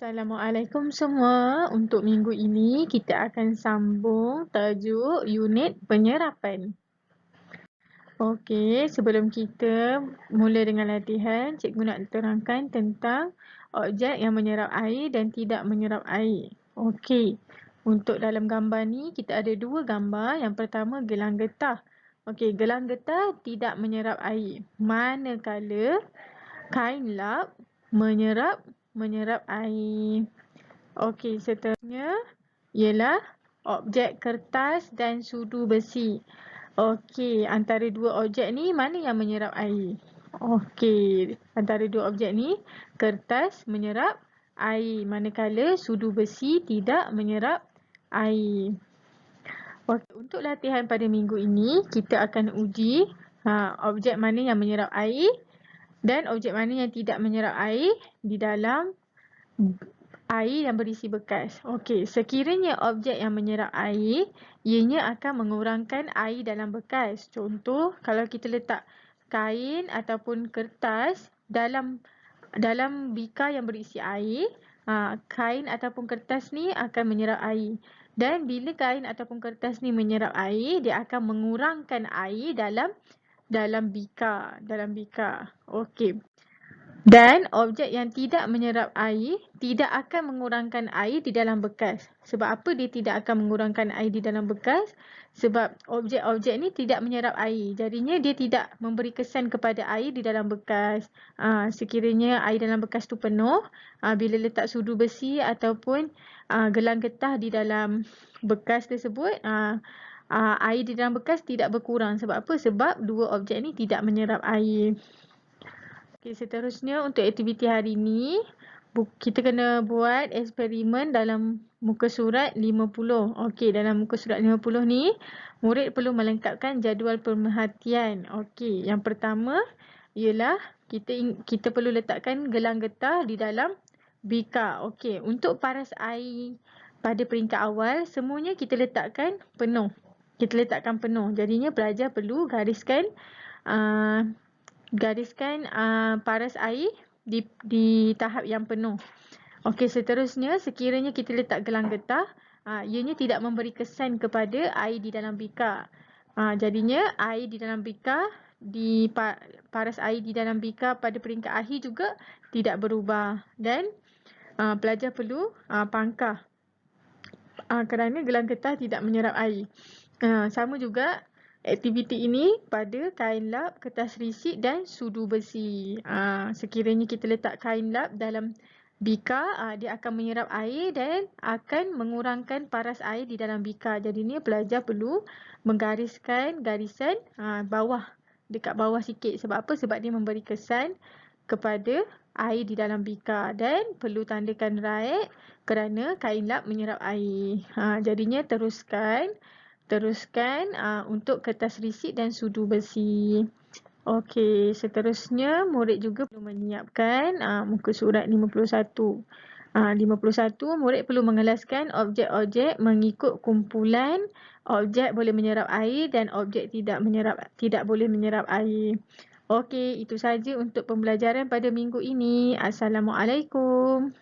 Assalamualaikum semua. Untuk minggu ini kita akan sambung tajuk unit penyerapan. Okey, sebelum kita mula dengan latihan, cikgu nak terangkan tentang objek yang menyerap air dan tidak menyerap air. Okey, untuk dalam gambar ni kita ada dua gambar. Yang pertama gelang getah. Okey, gelang getah tidak menyerap air. Manakala kain lap menyerap air. Okey, seterusnya ialah objek kertas dan sudu besi. Okey, antara dua objek ni mana yang menyerap air? Okey, antara dua objek ni kertas menyerap air manakala sudu besi tidak menyerap air. Okey, untuk latihan pada minggu ini kita akan uji objek mana yang menyerap air dan objek mana yang tidak menyerap air di dalam air yang berisi bekas. Okey, sekiranya objek yang menyerap air, ianya akan mengurangkan air dalam bekas. Contoh, kalau kita letak kain ataupun kertas dalam bika yang berisi air, kain ataupun kertas ni akan menyerap air. Dan bila kain ataupun kertas ni menyerap air, dia akan mengurangkan air dalam bika. Okey. Dan objek yang tidak menyerap air tidak akan mengurangkan air di dalam bekas. Sebab apa dia tidak akan mengurangkan air di dalam bekas? Sebab objek-objek ni tidak menyerap air. Jadinya dia tidak memberi kesan kepada air di dalam bekas. Sekiranya air dalam bekas tu penuh, bila letak sudu besi ataupun gelang getah di dalam bekas tersebut, air di dalam bekas tidak berkurang. Sebab apa? Sebab dua objek ni tidak menyerap air. Okey, seterusnya untuk aktiviti hari ini, kita kena buat eksperimen dalam muka surat 50. Okey, dalam muka surat 50 ni, murid perlu melengkapkan jadual pemerhatian. Okey, yang pertama ialah kita perlu letakkan gelang getah di dalam bika. Okey, untuk paras air pada peringkat awal, semuanya kita letakkan penuh. Jadinya pelajar perlu gariskan paras air di tahap yang penuh. Okey, seterusnya sekiranya kita letak gelang getah, ianya tidak memberi kesan kepada air di dalam bika. Jadinya air di dalam bika, paras air di dalam bika pada peringkat akhir juga tidak berubah. Dan pelajar perlu pangkah kerana gelang getah tidak menyerap air. Sama juga aktiviti ini pada kain lap, kertas risik dan sudu besi. Sekiranya kita letak kain lap dalam bika, dia akan menyerap air dan akan mengurangkan paras air di dalam bika. Jadinya pelajar perlu menggariskan garisan dekat bawah sikit. Sebab apa? Sebab dia memberi kesan kepada air di dalam bika dan perlu tandakan right kerana kain lap menyerap air. Jadinya teruskan untuk kertas risik dan sudu besi. Okey, seterusnya murid juga perlu menyiapkan muka surat 51. 51, murid perlu mengelaskan objek-objek mengikut kumpulan objek boleh menyerap air dan objek tidak boleh menyerap air. Okey, itu saja untuk pembelajaran pada minggu ini. Assalamualaikum.